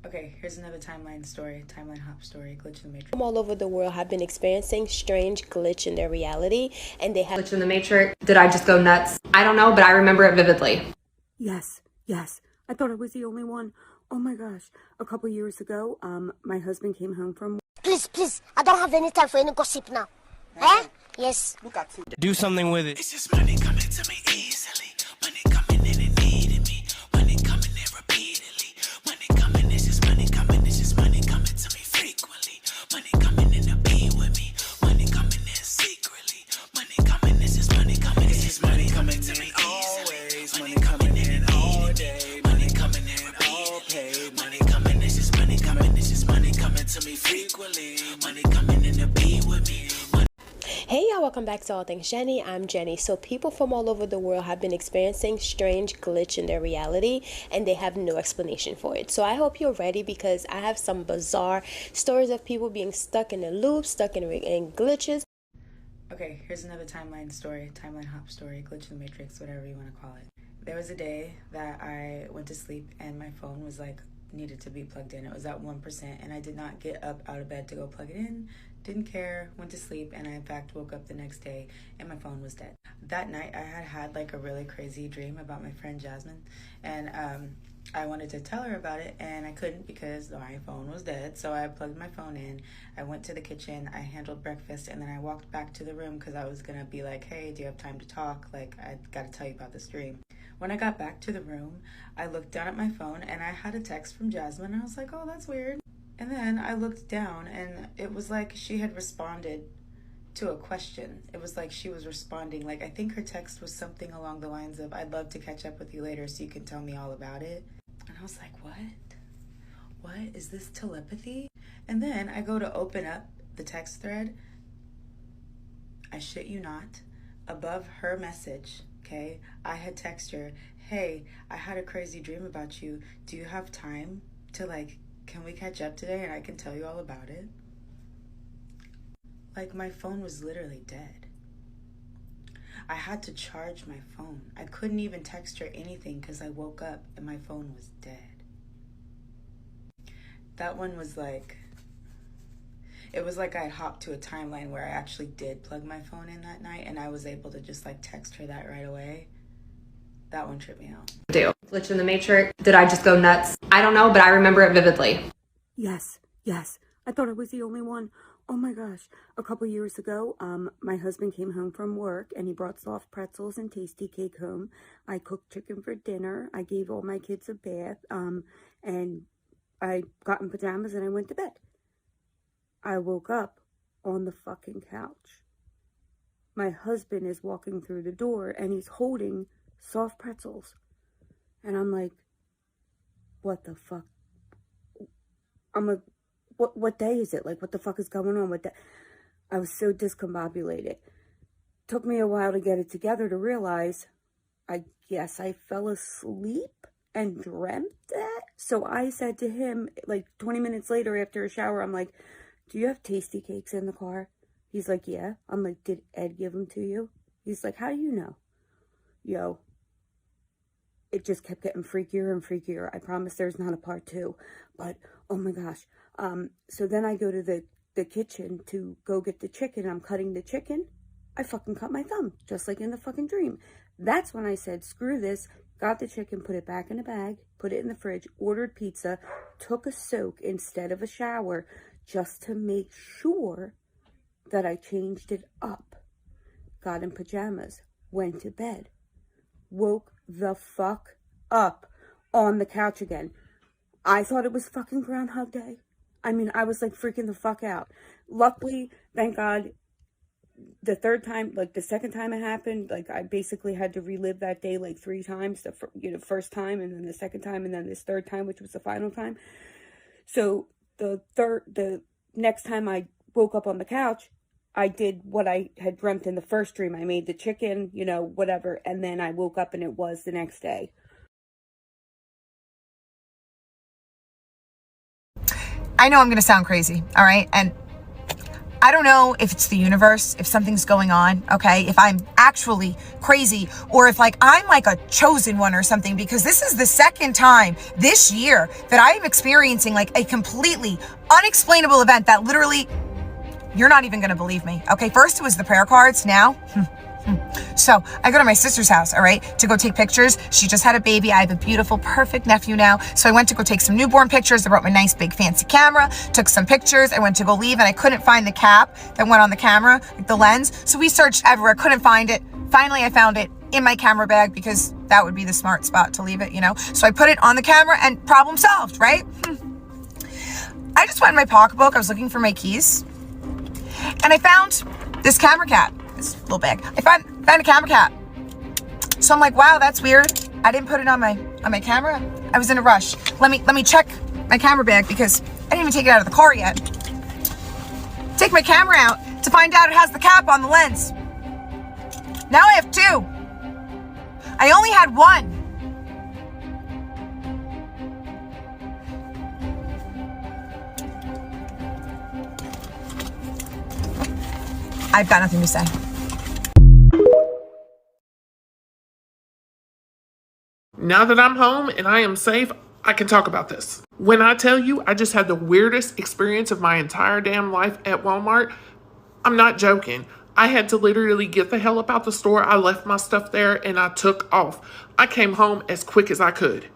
Okay, here's another timeline hop story, glitch in the matrix. From all over the world have been experiencing strange glitch in their reality, and they have glitch in the matrix. Did I just go nuts? I don't know, but I remember it vividly. Yes. I thought I was the only one. Oh my gosh. A couple years ago, my husband came home from... Please. I don't have any time for any gossip now. Eh? Yes. Look at it. Do something with it. It's just money coming to me easily. Money coming in and needing me. Money coming in repeatedly. Money coming, it's just money coming. It's just money coming to me frequently. Money coming in to be with me. Money coming in secretly. Money coming, it's just money coming. It's just money coming to me always. Money coming in all day. Money coming in all paid. Money coming, it's just money coming. It's just money coming to me frequently. Money coming in to be with me. Hey y'all, welcome back to All Things Jenny. I'm Jenny. So people from all over the world have been experiencing strange glitch in their reality, and they have no explanation for it. So I hope you're ready, because I have some bizarre stories of people being stuck in a loop, stuck in glitches. Okay, here's another timeline hop story, glitch in the matrix, whatever you want to call it. There was a day that I went to sleep and my phone was needed to be plugged in. It was at 1% and I did not get up out of bed to go plug it in. Didn't care, went to sleep, and I in fact woke up the next day and my phone was dead. That night I had a really crazy dream about my friend Jasmine, and I wanted to tell her about it and I couldn't because my phone was dead. So I plugged my phone in, I went to the kitchen, I handled breakfast, and then I walked back to the room because I was gonna be like, hey, do you have time to talk? I gotta tell you about this dream. When I got back to the room, I looked down at my phone and I had a text from Jasmine, and I was like, oh, that's weird. And then I looked down and it was like she had responded to a question. It was like she was responding. I think her text was something along the lines of, I'd love to catch up with you later so you can tell me all about it. And I was like, what is this telepathy? And then I go to open up the text thread. I shit you not, above her message, okay, I had texted her, hey, I had a crazy dream about you. Do you have time to can we catch up today and I can tell you all about it? My phone was literally dead. I had to charge my phone. I couldn't even text her anything because I woke up and my phone was dead. That one was it was like I hopped to a timeline where I actually did plug my phone in that night and I was able to just text her that right away. That one tripped me out. Glitch in the matrix. Did I just go nuts? I don't know, but I remember it vividly. Yes. I thought I was the only one. Oh my gosh. A couple years ago, my husband came home from work and he brought soft pretzels and tasty cake home. I cooked chicken for dinner. I gave all my kids a bath. And I got in pajamas and I went to bed. I woke up on the fucking couch. My husband is walking through the door and he's holding soft pretzels. And I'm like, what the fuck? What day is it? What the fuck is going on with that? I was so discombobulated. Took me a while to get it together to realize, I guess I fell asleep and dreamt that. So I said to him, 20 minutes later after a shower, I'm like, do you have tasty cakes in the car? He's like, yeah. I'm like, did Ed give them to you? He's like, how do you know? Yo, it just kept getting freakier and freakier. I promise there's not a part 2. But, oh my gosh. So then I go to the kitchen to go get the chicken. I'm cutting the chicken. I fucking cut my thumb, just like in the fucking dream. That's when I said, screw this. Got the chicken, put it back in a bag, put it in the fridge, ordered pizza, took a soak instead of a shower just to make sure that I changed it up. Got in pajamas, went to bed, woke the fuck up on the couch again. I thought it was fucking Groundhog Day. I mean, I was freaking the fuck out. Luckily, thank God, the second time it happened, I basically had to relive that day 3 times. The first time, and then the second time, and then this third time, which was the final time. So the next time I woke up on the couch, I did what I had dreamt in the first dream. I made the chicken, whatever, and then I woke up and it was the next day. I know I'm going to sound crazy, all right? And I don't know if it's the universe, if something's going on, okay? If I'm actually crazy, or if like I'm like a chosen one or something, because this is the second time this year that I am experiencing like a completely unexplainable event that literally, you're not even gonna believe me, okay? First it was the prayer cards, now, So I go to my sister's house, all right, to go take pictures. She just had a baby. I have a beautiful, perfect nephew now. So I went to go take some newborn pictures. I brought my nice big fancy camera, took some pictures. I went to go leave and I couldn't find the cap that went on the camera, like the lens. So we searched everywhere, couldn't find it. Finally, I found it in my camera bag because that would be the smart spot to leave it, you know? So I put it on the camera and problem solved, right? I just went in my pocketbook. I was looking for my keys and I found this camera cap. This little bag. I found a camera cap. So I'm like, wow, that's weird. I didn't put it on my camera. I was in a rush. Let me check my camera bag because I didn't even take it out of the car yet. Take my camera out to find out it has the cap on the lens. Now I have two. I only had one. I've got nothing to say. Now that I'm home and I am safe, I can talk about this. When I tell you I just had the weirdest experience of my entire damn life at Walmart, I'm not joking. I had to literally get the hell up out the store. I left my stuff there and I took off. I came home as quick as I could.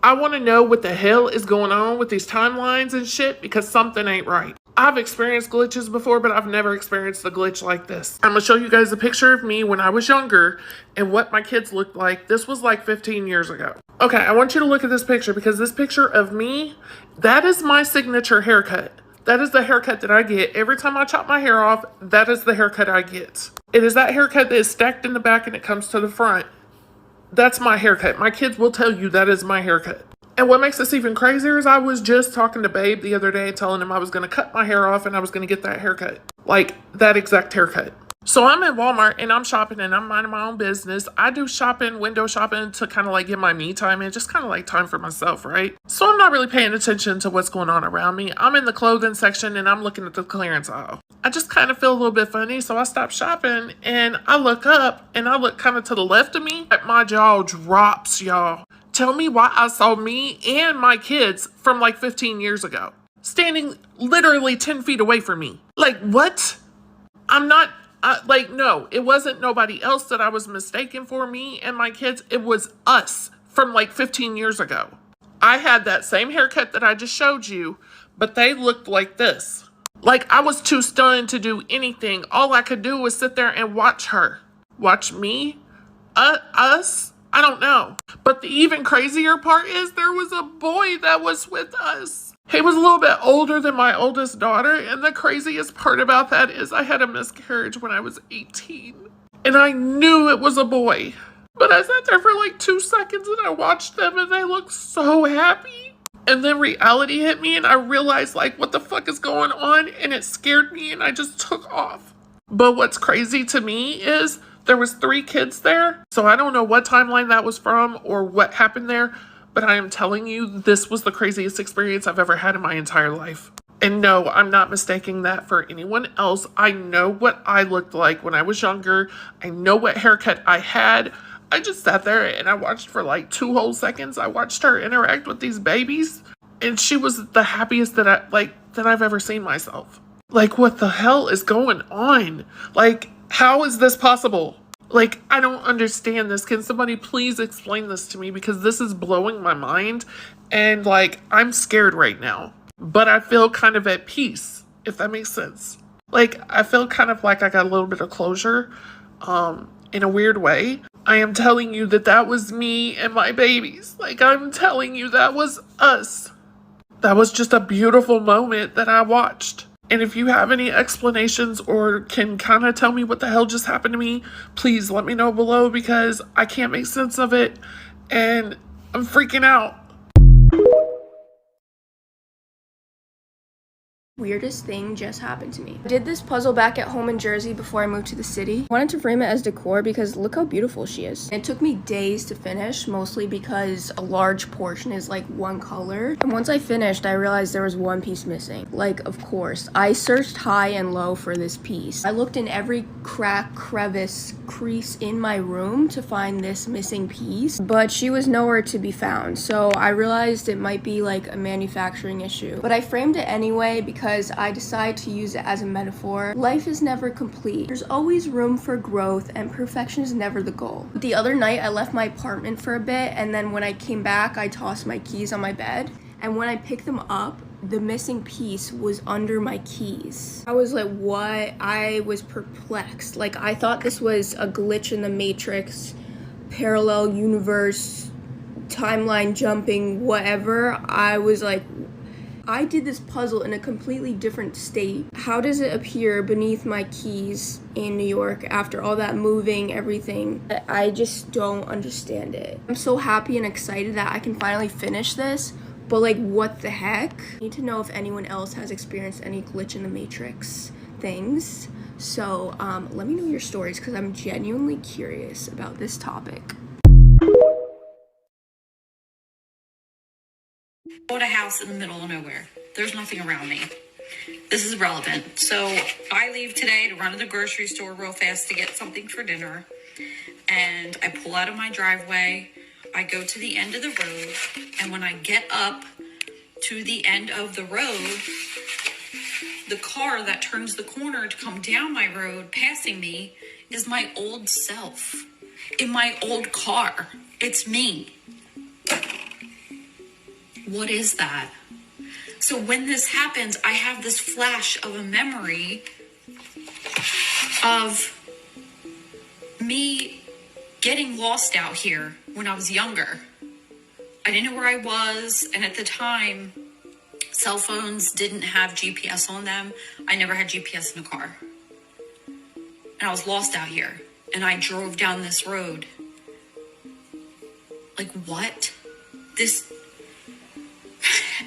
I want to know what the hell is going on with these timelines and shit because something ain't right. I've experienced glitches before, but I've never experienced a glitch like this. I'm gonna show you guys a picture of me when I was younger and what my kids looked like. This was like 15 years ago. Okay, I want you to look at this picture because this picture of me, that is my signature haircut. That is the haircut that I get. Every time I chop my hair off, that is the haircut I get. It is that haircut that is stacked in the back and it comes to the front. That's my haircut. My kids will tell you that is my haircut. And what makes this even crazier is I was just talking to Babe the other day telling him I was going to cut my hair off and I was going to get that haircut. Like that exact haircut. So I'm at Walmart and I'm shopping and I'm minding my own business. I do shopping, window shopping to kind of like get my me time in, just kind of like time for myself, right? So I'm not really paying attention to what's going on around me. I'm in the clothing section and I'm looking at the clearance aisle. I just kind of feel a little bit funny. So I stop shopping and I look up and I look kind of to the left of me. My jaw drops, y'all. Tell me why I saw me and my kids from like 15 years ago standing literally 10 feet away from me. Like, what? I'm not, no, it wasn't nobody else that I was mistaken for, me and my kids. It was us from like 15 years ago. I had that same haircut that I just showed you, but they looked like this. Like, I was too stunned to do anything. All I could do was sit there and watch her. Watch me? Us? I don't know. But the even crazier part is there was a boy that was with us. He was a little bit older than my oldest daughter. And the craziest part about that is I had a miscarriage when I was 18. And I knew it was a boy. But I sat there for like 2 seconds and I watched them and they looked so happy. And then reality hit me and I realized like what the fuck is going on, and it scared me and I just took off. But what's crazy to me is there was 3 kids there, so I don't know what timeline that was from or what happened there, but I am telling you, this was the craziest experience I've ever had in my entire life. And no, I'm not mistaking that for anyone else. I know what I looked like when I was younger. I know what haircut I had. I just sat there and I watched for like 2 whole seconds. I watched her interact with these babies, and she was the happiest that I've ever seen myself. Like, what the hell is going on? Like, how is this possible? Like, I don't understand this. Can somebody please explain this to me? Because this is blowing my mind. And, like, I'm scared right now. But I feel kind of at peace, if that makes sense. Like, I feel kind of like I got a little bit of closure in a weird way. I am telling you that that was me and my babies. Like, I'm telling you that was us. That was just a beautiful moment that I watched. And if you have any explanations or can kind of tell me what the hell just happened to me, please let me know below because I can't make sense of it and I'm freaking out. Weirdest thing just happened to me. I did this puzzle back at home in Jersey before I moved to the city. I wanted to frame it as decor because look how beautiful she is. It took me days to finish, mostly because a large portion is like one color. And once I finished, I realized there was one piece missing. Like, of course, I searched high and low for this piece. I looked in every crack, crevice, crease in my room to find this missing piece, but she was nowhere to be found. So I realized it might be like a manufacturing issue. But I framed it anyway because I decided to use it as a metaphor. Life is never complete. There's always room for growth and perfection is never the goal. The other night I left my apartment for a bit and then when I came back I tossed my keys on my bed and when I picked them up the missing piece was under my keys. I was like, what? I was perplexed. Like I thought this was a glitch in the matrix, parallel universe, timeline jumping, whatever. I was like, I did this puzzle in a completely different state. How does it appear beneath my keys in New York after all that moving, everything? I just don't understand it. I'm so happy and excited that I can finally finish this, but like what the heck? I need to know if anyone else has experienced any glitch in the matrix things. So let me know your stories because I'm genuinely curious about this topic. Bought a house in the middle of nowhere. There's nothing around me. This is relevant. So I leave today to run to the grocery store real fast to get something for dinner. And I pull out of my driveway. I go to the end of the road. And when I get up to the end of the road, the car that turns the corner to come down my road passing me is my old self in my old car. It's me. What is that? So when this happens, I have this flash of a memory of me getting lost out here when I was younger. I didn't know where I was, and at the time, cell phones didn't have GPS on them. I never had GPS in a car. And I was lost out here, and I drove down this road. Like, what?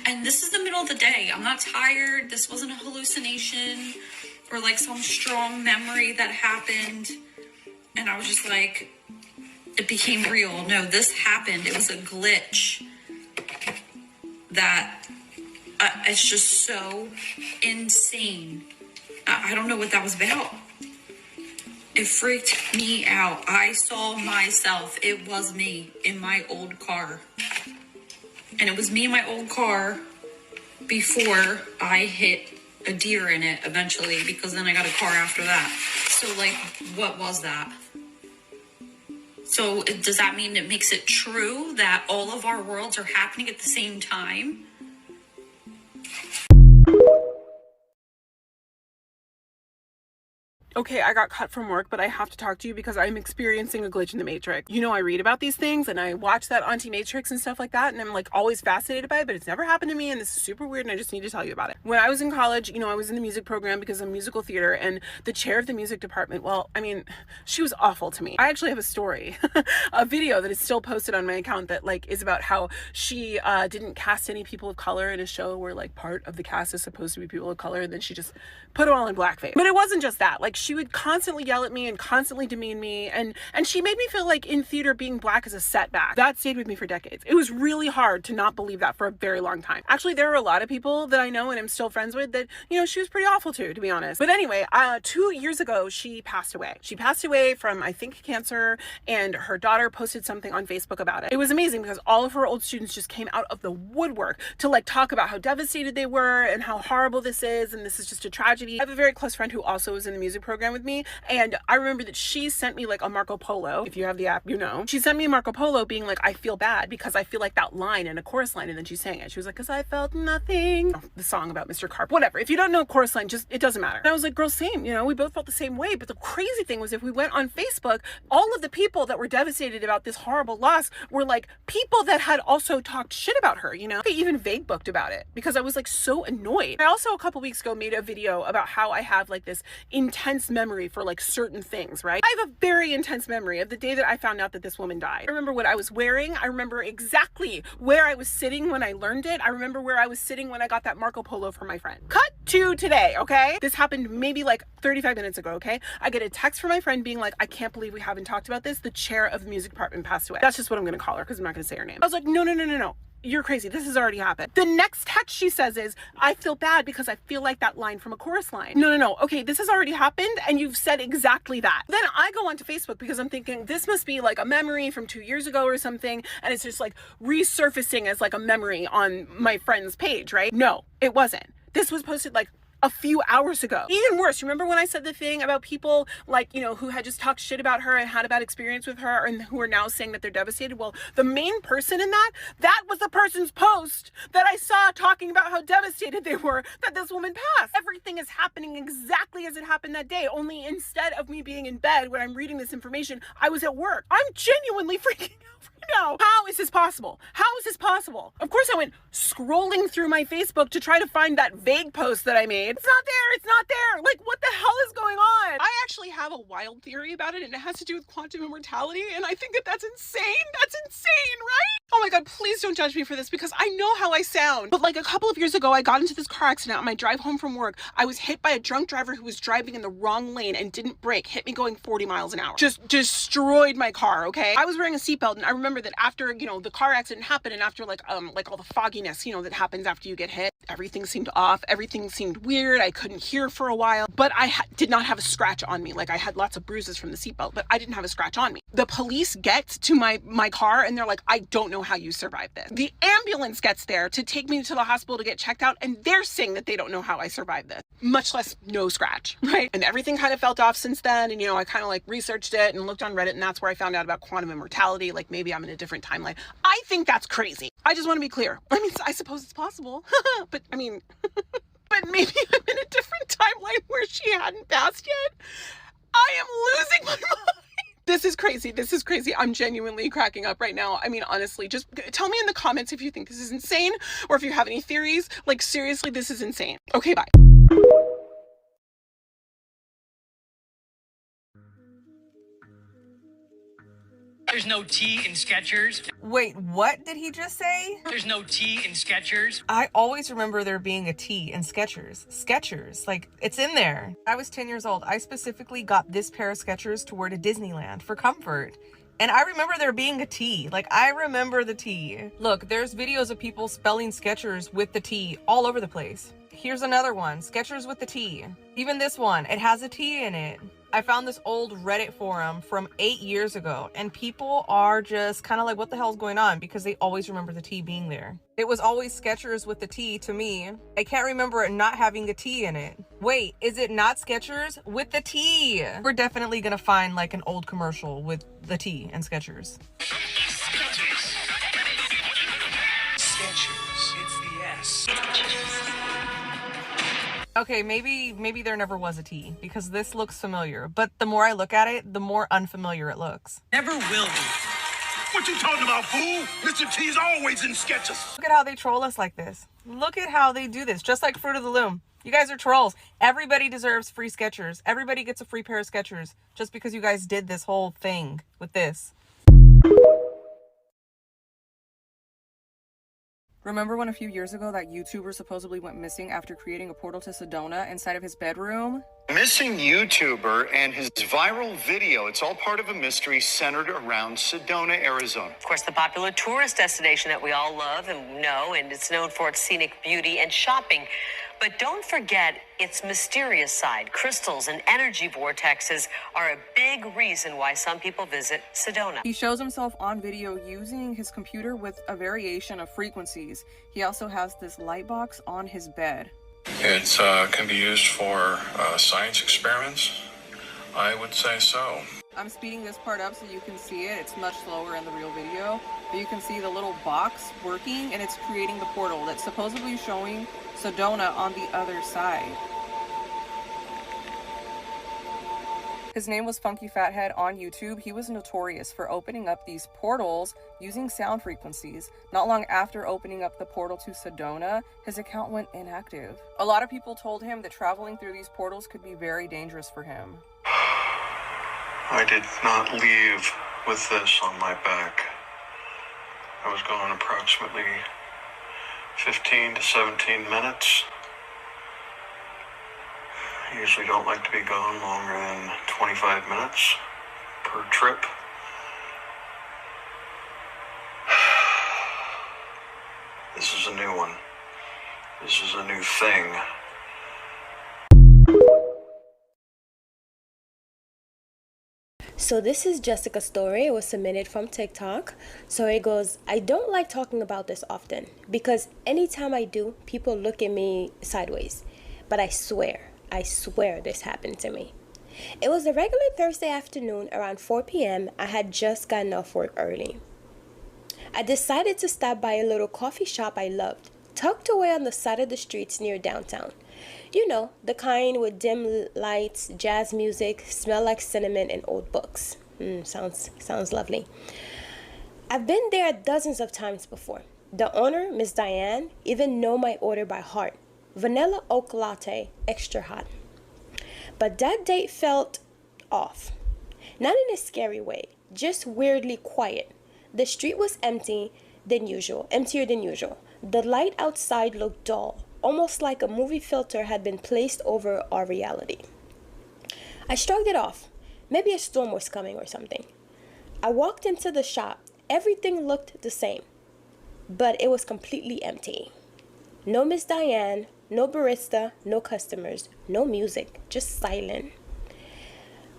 And this is the middle of the day. I'm not tired. This wasn't a hallucination or like some strong memory that happened. And I was just like, it became real. No, this happened. It was a glitch that it's just so insane. I don't know what that was about. It freaked me out. I saw myself. It was me in my old car. And it was me in my old car before I hit a deer in it eventually, because then I got a car after that. So, like, what was that? So, does that mean it makes it true that all of our worlds are happening at the same time? Okay, I got cut from work, but I have to talk to you because I'm experiencing a glitch in the Matrix. You know, I read about these things and I watch that Anti-Matrix and stuff like that, and I'm like always fascinated by it, but it's never happened to me, and this is super weird, and I just need to tell you about it. When I was in college, you know, I was in the music program because of musical theater, and the chair of the music department, well, I mean, she was awful to me. I actually have a story, a video that is still posted on my account that like is about how she didn't cast any people of color in a show where like part of the cast is supposed to be people of color, and then she just put them all in blackface. But it wasn't just that. Like, she would constantly yell at me and constantly demean me, and she made me feel like in theater being black is a setback. That stayed with me for decades. It was really hard to not believe that for a very long time. Actually, there are a lot of people that I know and I'm still friends with that, you know, she was pretty awful to be honest. But anyway, 2 years ago, she passed away. She passed away from, I think, cancer, and her daughter posted something on Facebook about it. It was amazing because all of her old students just came out of the woodwork to like talk about how devastated they were and how horrible this is, and this is just a tragedy. I have a very close friend who also was in the music program with me, and I remember that she sent me like a Marco Polo. If you have the app, you know. She sent me a Marco Polo being like, I feel bad because I feel like that line in a chorus line, and then she sang it. She was like, because I felt nothing. Oh, the song about Mr. Carp, whatever. If you don't know chorus line, just, it doesn't matter. And I was like, girl, same, you know, we both felt the same way. But the crazy thing was, if we went on Facebook, all of the people that were devastated about this horrible loss were like people that had also talked shit about her, you know. They even vague booked about it because I was like so annoyed. I also a couple weeks ago made a video about how I have like this intense intense memory for like certain things, right? I have a very intense memory of the day that I found out that this woman died. I remember what I was wearing. I remember exactly where I was sitting when I learned it. I remember where I was sitting when I got that Marco Polo from my friend. Cut to today, okay? This happened maybe like 35 minutes ago, okay? I get a text from my friend being like, I can't believe we haven't talked about this. The chair of the music department passed away. That's just what I'm gonna call her because I'm not gonna say her name. I was like, no. You're crazy. This has already happened. The next text she says is, I feel bad because I feel like that line from a chorus line. No. Okay, this has already happened and you've said exactly that. Then I go onto Facebook because I'm thinking this must be like a memory from 2 years ago or something. And it's just like resurfacing as like a memory on my friend's page, right? No, it wasn't. This was posted like a few hours ago. Even worse, remember when I said the thing about people like, you know, who had just talked shit about her and had a bad experience with her and who are now saying that they're devastated? Well, the main person in that was the person's post that I saw talking about how devastated they were that this woman passed. Everything is happening exactly as it happened that day, only instead of me being in bed when I'm reading this information, I was at work. I'm genuinely freaking out right now. How is this possible? How is this possible? Of course I went scrolling through my Facebook to try to find that vague post that I made. It's not there. It's not there. Like, what the hell is going on? I actually have a wild theory about it, and it has to do with quantum immortality, and I think that that's insane. That's insane, right? Oh my God, please don't judge me for this because I know how I sound. But like a couple of years ago, I got into this car accident on my drive home from work. I was hit by a drunk driver who was driving in the wrong lane and didn't brake, hit me going 40 miles an hour. Just destroyed my car, okay? I was wearing a seatbelt, and I remember that after, you know, the car accident happened and after like all the fogginess, you know, that happens after you get hit, everything seemed off. Everything seemed weird. I couldn't hear for a while, but I did not have a scratch on me. Like I had lots of bruises from the seatbelt, but I didn't have a scratch on me. The police get to my car and they're like, I don't know how you survived this. The ambulance gets there to take me to the hospital to get checked out, and they're saying that they don't know how I survived this, much less no scratch, right? And everything kind of felt off since then. And, you know, I kind of like researched it and looked on Reddit, and that's where I found out about quantum immortality. Like maybe I'm in a different timeline. I think that's crazy. I just want to be clear. I mean, I suppose it's possible, but I mean, but maybe I'm in a different timeline where she hadn't passed yet. I am losing my mind. This is crazy. This is crazy. I'm genuinely cracking up right now. I mean, honestly, just tell me in the comments if you think this is insane or if you have any theories. Like, seriously, this is insane. Okay, bye. There's no T in Skechers. Wait, what did he just say? There's no T in Skechers. I always remember there being a T in Skechers. Skechers, like, it's in there. I was 10 years old. I specifically got this pair of Skechers to wear to Disneyland for comfort. And I remember there being a T. Like, I remember the T. Look, there's videos of people spelling Skechers with the T all over the place. Here's another one, Skechers with the T. Even this one, it has a T in it. I found this old Reddit forum from 8 years ago, and people are just kind of like, what the hell's going on? Because they always remember the T being there. It was always Skechers with the T to me. I can't remember it not having a T in it. Wait, is it not Skechers with the T? We're definitely gonna find like an old commercial with the T and Skechers. Skechers. It's the S. Okay, maybe there never was a T, because this looks familiar, but the more I look at it, the more unfamiliar it looks. Never will be. What you talking about, fool? Mr. T's always in Skechers. Look at how they troll us like this. Look at how they do this, just like Fruit of the Loom. You guys are trolls. Everybody deserves free Skechers. Everybody gets a free pair of Skechers just because you guys did this whole thing with this. Remember when a few years ago that YouTuber supposedly went missing after creating a portal to Sedona inside of his bedroom? Missing YouTuber and his viral video. It's all part of a mystery centered around Sedona, Arizona. Of course, the popular tourist destination that we all love and know, and it's known for its scenic beauty and shopping. But don't forget its mysterious side. Crystals and energy vortexes are a big reason why some people visit Sedona. He shows himself on video using his computer with a variation of frequencies. He also has this light box on his bed. It can be used for science experiments. I would say so. I'm speeding this part up so you can see it. It's much slower in the real video. But you can see the little box working, and it's creating the portal that's supposedly showing Sedona on the other side. His name was Funky Fathead on YouTube. He was notorious for opening up these portals using sound frequencies. Not long after opening up the portal to Sedona, his account went inactive. A lot of people told him that traveling through these portals could be very dangerous for him. I did not leave with this on my back. I was gone approximately 15 to 17 minutes. I usually don't like to be gone longer than 25 minutes per trip. This is a new one. This is a new thing. So this is Jessica's story. It was submitted from TikTok. So it goes, I don't like talking about this often because anytime I do, people look at me sideways. But I swear this happened to me. It was a regular Thursday afternoon around 4 p.m. I had just gotten off work early. I decided to stop by a little coffee shop I loved, tucked away on the side of the streets near downtown. You know, the kind with dim lights, jazz music, smell like cinnamon, and old books. Sounds lovely. I've been there dozens of times before. The owner, Miss Diane, even know my order by heart. Vanilla oak latte, extra hot. But that date felt off. Not in a scary way, just weirdly quiet. The street was emptier than usual. The light outside looked dull, almost like a movie filter had been placed over our reality. I shrugged it off. Maybe a storm was coming or something. I walked into the shop. Everything looked the same, but it was completely empty. No Miss Diane, no barista, no customers, no music, just silent.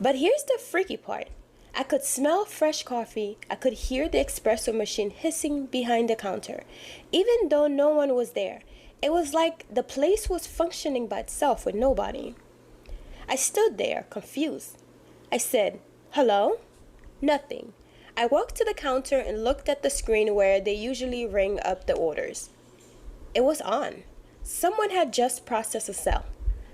But here's the freaky part. I could smell fresh coffee. I could hear the espresso machine hissing behind the counter, even though no one was there. It was like the place was functioning by itself with nobody. I stood there, confused. I said, "Hello?" Nothing. I walked to the counter and looked at the screen where they usually ring up the orders. It was on. Someone had just processed a sale.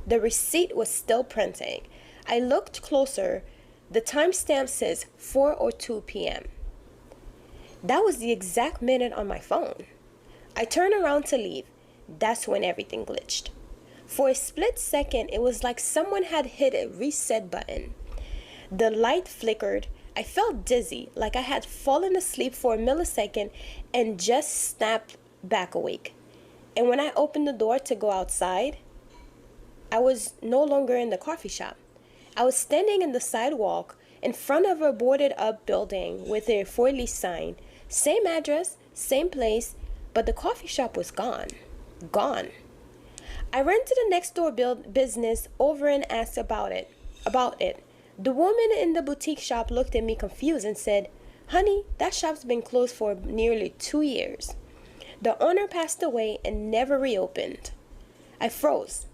The receipt was still printing. I looked closer. The timestamp says 4:02 p.m. That was the exact minute on my phone. I turned around to leave. That's when everything glitched. For a split second, it was like someone had hit a reset button. The light flickered. I felt dizzy, like I had fallen asleep for a millisecond and just snapped back awake. And when I opened the door to go outside, I was no longer in the coffee shop. I was standing in the sidewalk in front of a boarded up building with a for lease sign. Same address, same place, but the coffee shop was gone. Gone. I ran to the next door business over and asked about it. The woman in the boutique shop looked at me confused and said, "Honey, that shop's been closed for nearly 2 years. The owner passed away and never reopened." I froze.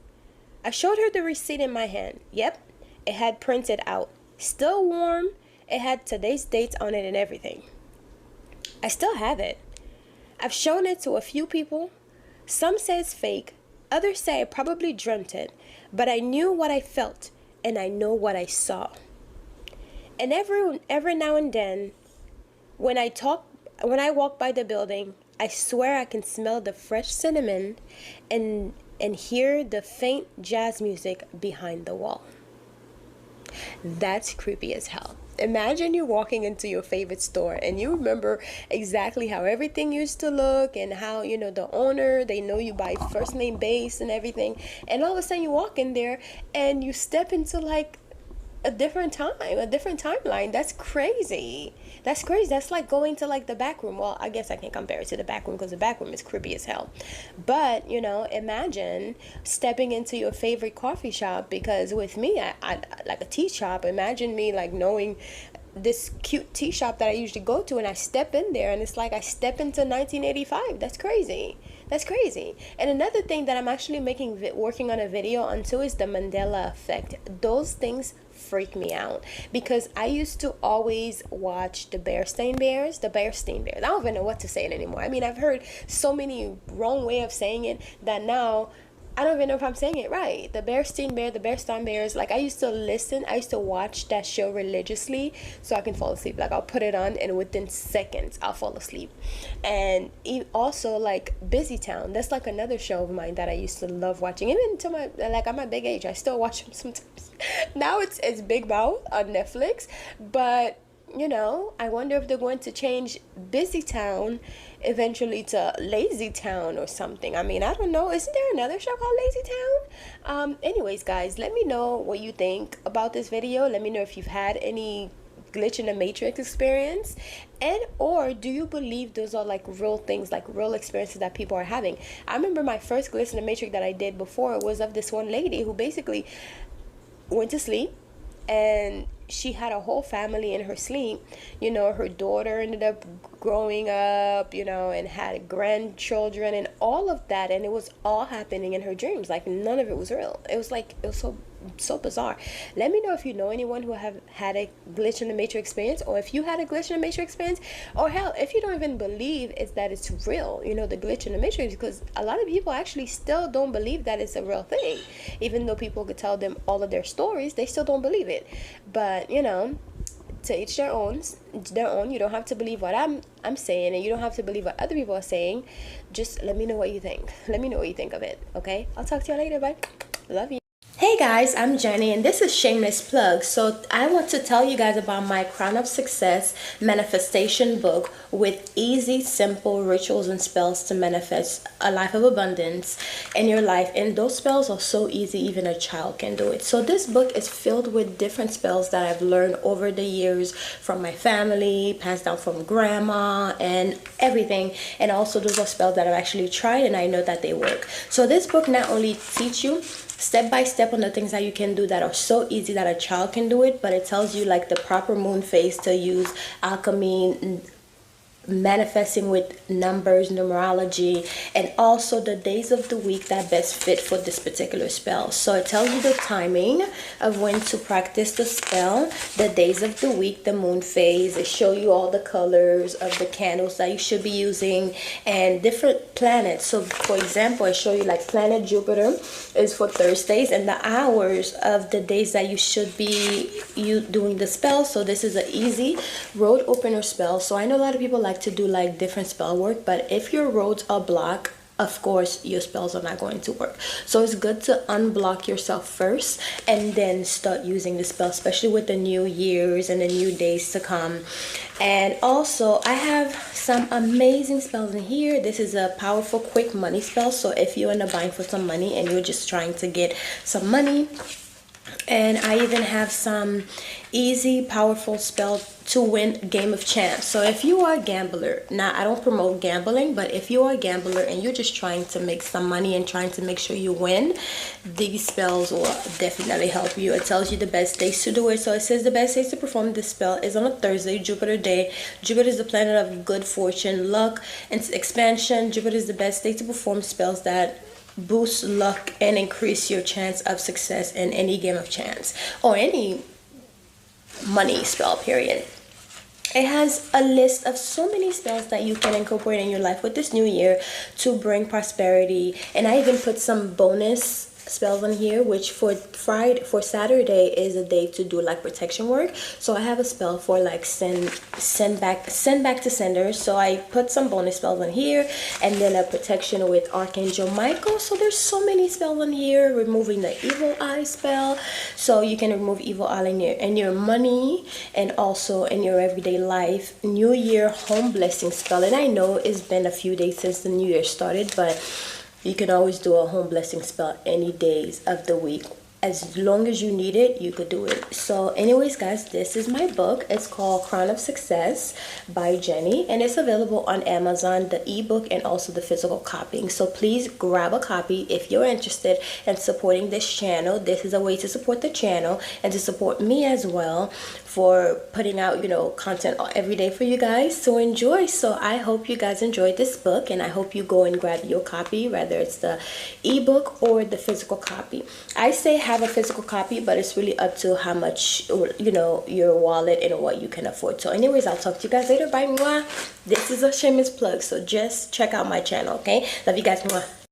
I showed her the receipt in my hand. Yep, it had printed out. Still warm. It had today's dates on it and everything. I still have it. I've shown it to a few people. Some say it's fake. Others say I probably dreamt it. But I knew what I felt, and I know what I saw. And every now and then, when I walk by the building, I swear I can smell the fresh cinnamon and hear the faint jazz music behind the wall. That's creepy as hell. Imagine you're walking into your favorite store and you remember exactly how everything used to look and how, the owner, they know you by first name base and everything. And all of a sudden you walk in there and you step into like a different timeline. That's crazy. That's like going to like the back room. Well, I guess I can't compare it to the back room because the back room is creepy as hell. But, imagine stepping into your favorite coffee shop, because with me, I like a tea shop. Imagine me like knowing this cute tea shop that I usually go to, and I step in there and it's like I step into 1985. That's crazy. And another thing that I'm actually working on a video on too is the Mandela effect. Those things freak me out because I used to always watch the Bearstein Bears. I don't even know what to say it anymore. I mean, I've heard so many wrong way of saying it that now I don't even know if I'm saying it right. The Bearstein Bears. Like, I used to watch that show religiously so I can fall asleep. Like, I'll put it on and within seconds I'll fall asleep. And also like Busy Town. That's like another show of mine that I used to love watching. Even to at my big age, I still watch them sometimes. Now it's Big Mouth on Netflix, but you know, I wonder if they're going to change Busy Town eventually to Lazy Town or something. I mean, I don't know. Isn't there another show called Lazy Town? Anyways, guys, let me know what you think about this video. Let me know if you've had any glitch in the matrix experience, and or do you believe those are like real things, like real experiences that people are having? I remember my first glitch in the matrix that I did before was of this one lady who basically went to sleep, and she had a whole family in her sleep. You know, her daughter ended up growing up, you know, and had grandchildren and all of that, and it was all happening in her dreams. Like, none of it was real. It was so bizarre. Let me know if you know anyone who have had a glitch in the matrix experience, or if you had a glitch in the matrix experience, or hell, if you don't even believe that it's real, you know, the glitch in the matrix, because a lot of people actually still don't believe that it's a real thing. Even though people could tell them all of their stories, they still don't believe it. But you know, to each their own. You don't have to believe what I'm saying, and you don't have to believe what other people are saying. Just let me know what you think. Let me know what you think of it. Okay, I'll talk to you later. Bye. Love you. Hey guys, I'm Jenny, and this is Shameless Plug. So I want to tell you guys about my Crown of Success manifestation book with easy, simple rituals and spells to manifest a life of abundance in your life. And those spells are so easy, even a child can do it. So this book is filled with different spells that I've learned over the years from my family, passed down from grandma and everything. And also those are spells that I've actually tried and I know that they work. So this book not only teaches you step by step on the things that you can do that are so easy that a child can do it, but it tells you like the proper moon phase to use, alchemy, manifesting with numbers, numerology, and also the days of the week that best fit for this particular spell. So it tells you the timing of when to practice the spell, the days of the week, the moon phase. It shows you all the colors of the candles that you should be using and different planets. So for example, I show you like planet Jupiter is for Thursdays and the hours of the days that you should be doing the spell. So this is an easy road opener spell. So I know a lot of people like to do like different spell work, but if your roads are blocked, of course your spells are not going to work. So it's good to unblock yourself first and then start using the spell, especially with the new years and the new days to come. And also I have some amazing spells in here. This is a powerful quick money spell, so if you end up buying for some money and you're just trying to get some money. And I even have some easy, powerful spell to win Game of Chance. So if you are a gambler, now I don't promote gambling, but if you are a gambler and you're just trying to make some money and trying to make sure you win, these spells will definitely help you. It tells you the best days to do it. So it says the best days to perform this spell is on a Thursday, Jupiter day. Jupiter is the planet of good fortune, luck, and expansion. Jupiter is the best day to perform spells that boost luck and increase your chance of success in any game of chance or any money spell, period. It has a list of so many spells that you can incorporate in your life with this new year to bring prosperity. And I even put some bonus spells on here, which for Saturday is a day to do like protection work. So I have a spell for like send back to sender. So I put some bonus spells on here, and then a protection with Archangel Michael. So there's so many spells on here. Removing the evil eye spell, so you can remove evil eye in your money and also in your everyday life. New Year home blessing spell, and I know it's been a few days since the new year started, but you can always do a home blessing spell any days of the week. As long as you need it, you could do it. So anyways, guys, this is my book. It's called Crown of Success by Jenny, and it's available on Amazon, the ebook and also the physical copying. So please grab a copy if you're interested in supporting this channel. This is a way to support the channel and to support me as well for putting out, you know, content every day for you guys to enjoy. So I hope you guys enjoyed this book, and I hope you go and grab your copy, whether it's the ebook or the physical copy. I say have a physical copy, but it's really up to how much, you know, your wallet and what you can afford. So anyways, I'll talk to you guys later. Bye. Mwah. This is a shameless plug, so just check out my channel. Okay, love you guys. Mwah.